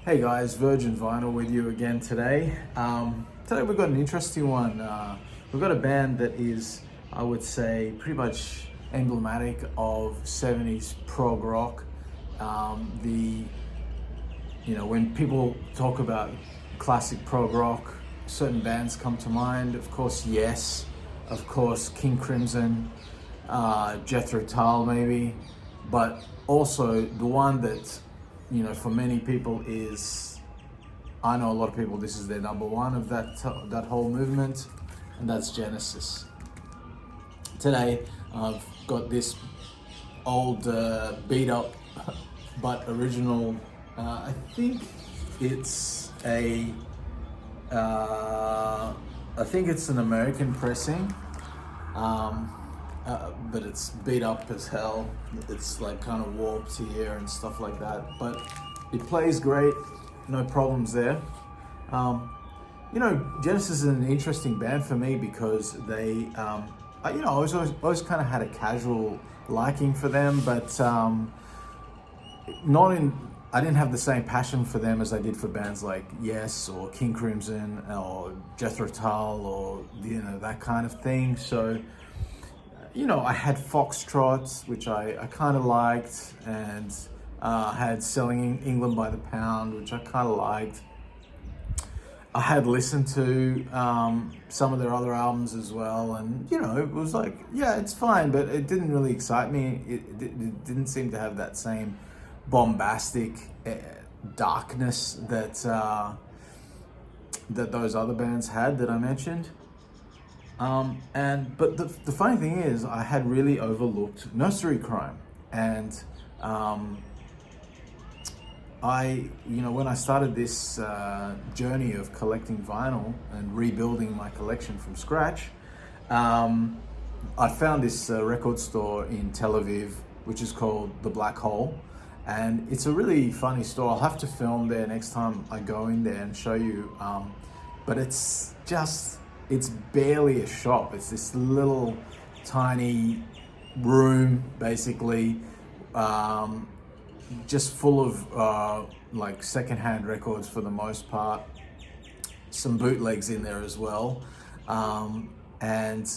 Hey guys, Virgin Vinyl with you again today. Today we've got an interesting one. We've got a band that is, I would say, pretty much emblematic of 70s prog rock. When people talk about classic prog rock, certain bands come to mind. Of course, Yes, of course, King Crimson, Jethro Tull maybe, but also the one that for many people is, I know a lot of people, this is their number one of that whole movement, and that's Genesis. Today, I've got this old beat up but original. I think it's an American pressing. But it's beat up as hell. It's like kind of warped here and stuff like that. But it plays great, no problems there. Genesis is an interesting band for me because they, I always kind of had a casual liking for them, but I didn't have the same passion for them as I did for bands like Yes or King Crimson or Jethro Tull or that kind of thing. So. I had Foxtrots, which I kind of liked, and had Selling England by the Pound, which I kind of liked. I had listened to some of their other albums as well, and it was like, yeah, it's fine, but it didn't really excite me. It didn't seem to have that same bombastic darkness that those other bands had that I mentioned. But the funny thing is, I had really overlooked Nursery Cryme, and when I started this journey of collecting vinyl and rebuilding my collection from scratch, I found this record store in Tel Aviv, which is called The Black Hole, and it's a really funny store. I'll have to film there next time I go in there and show you, but it's barely a shop. It's this little tiny room, basically, just full of like secondhand records for the most part. Some bootlegs in there as well, and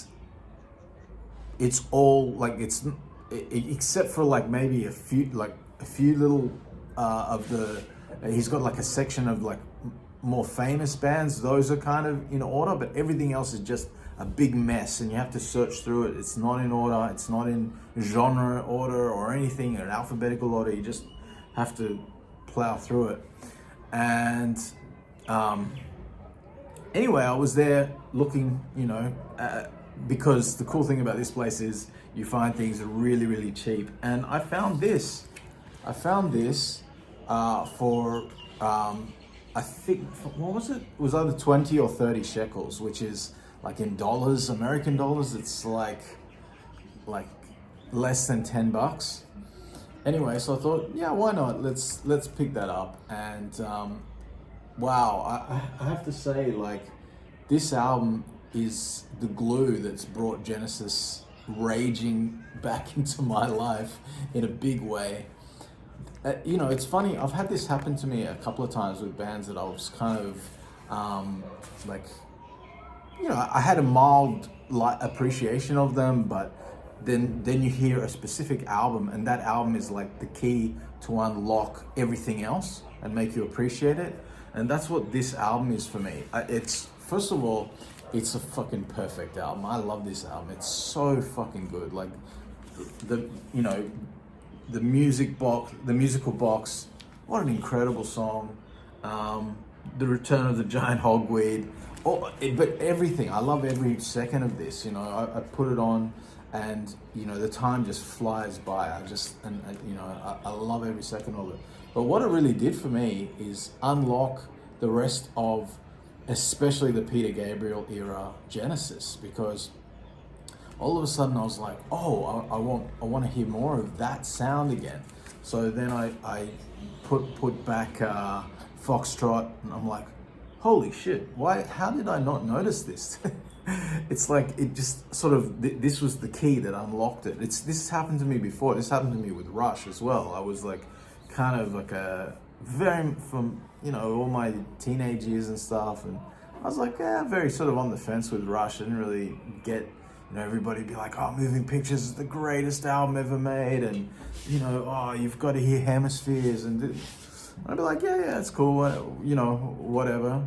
it's all like except for like maybe a few little of the. He's got like a section of like more famous bands. Those are kind of in order, but everything else is just a big mess and you have to search through it. It's not in order, it's not in genre order or anything, or alphabetical order. You just have to plow through it. And anyway, I was there looking, because the cool thing about this place is you find things really, really cheap. And I found this for I think, what was it? It was either 20 or 30 shekels, which is like in dollars, American dollars, it's like less than $10. Anyway, so I thought, yeah, why not? Let's pick that up. And wow, I have to say, like, this album is the glue that's brought Genesis raging back into my life in a big way. It's funny, I've had this happen to me a couple of times with bands that I was kind of I had a mild appreciation of them, but then you hear a specific album and that album is like the key to unlock everything else and make you appreciate it. And that's what this album is for me. It's, first of all, it's a fucking perfect album. I love this album. It's so fucking good. Like the musical box, what an incredible song. The Return of the Giant Hogweed, but everything. I love every second of this. I put it on, and the time just flies by. I love every second of it. But what it really did for me is unlock the rest of, especially the Peter Gabriel era Genesis, because all of a sudden I was like, oh, I want to hear more of that sound again. So then I put back Foxtrot, and I'm like, holy shit, how did I not notice this? It's like, it just sort of, this was the key that unlocked it. This happened to me before. This happened to me with Rush as well. I was like, kind of like very from, you know, all my teenage years and stuff. And I was like, yeah, very sort of on the fence with Rush. I didn't really get, you know, everybody be like, oh, Moving Pictures is the greatest album ever made, and, you know, oh, you've got to hear Hemispheres, and I'd be like, yeah, it's cool, you know, whatever.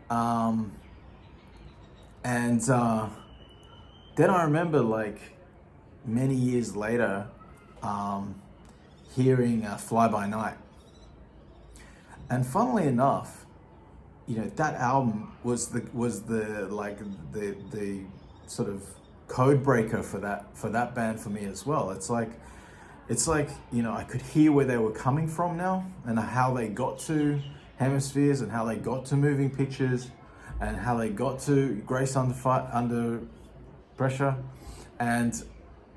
And then I remember, like, many years later, hearing Fly By Night. And funnily enough, you know, that album was the sort of code breaker for that band for me as well. It's like, you know, I could hear where they were coming from now, and how they got to Hemispheres, and how they got to Moving Pictures, and how they got to Grace Under Pressure. And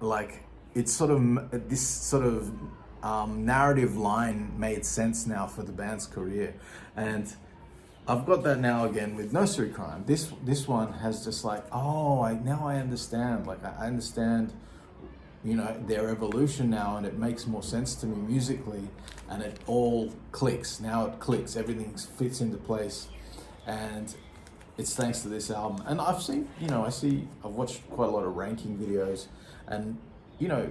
like, it's sort of this sort of narrative line made sense now for the band's career. And I've got that now again with Nursery Cryme. This one has just like, now I understand. Like, I understand, you know, their evolution now, and it makes more sense to me musically, and it all clicks. Now it clicks, everything fits into place, and it's thanks to this album. And I've seen, you know, I've watched quite a lot of ranking videos, and, you know,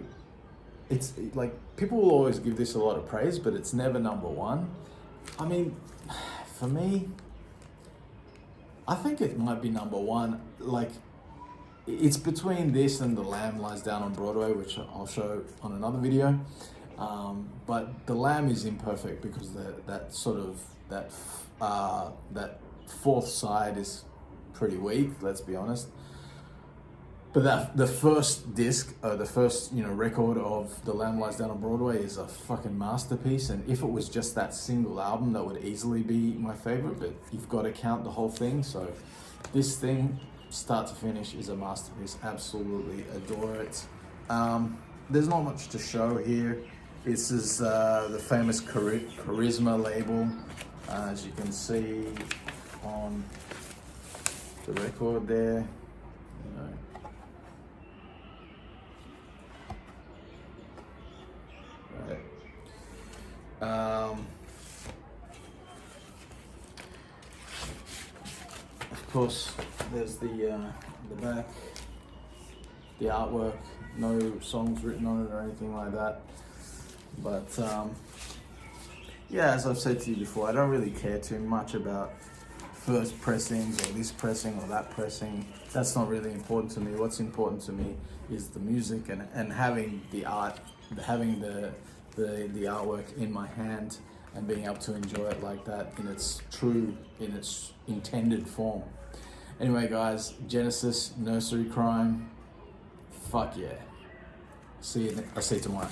it's like, people will always give this a lot of praise, but it's never number one. I mean, for me, I think it might be number one. Like, it's between this and The Lamb Lies Down on Broadway, which I'll show on another video. But The Lamb is imperfect because that fourth side is pretty weak, let's be honest. But the first disc, the first, you know, record of The Lamb Lies Down on Broadway is a fucking masterpiece. And if it was just that single album, that would easily be my favorite. But you've got to count the whole thing. So this thing, start to finish, is a masterpiece. Absolutely adore it. There's not much to show here. This is the famous Charisma label, as you can see on the record there. You know. Of course, there's the back, the artwork. No songs written on it or anything like that. But yeah, as I've said to you before, I don't really care too much about first pressings or this pressing or that pressing. That's not really important to me. What's important to me is the music and having the art, having the artwork in my hand, and being able to enjoy it like that in its intended form. Anyway, guys, Genesis, Nursery Cryme, fuck yeah. I'll see you tomorrow.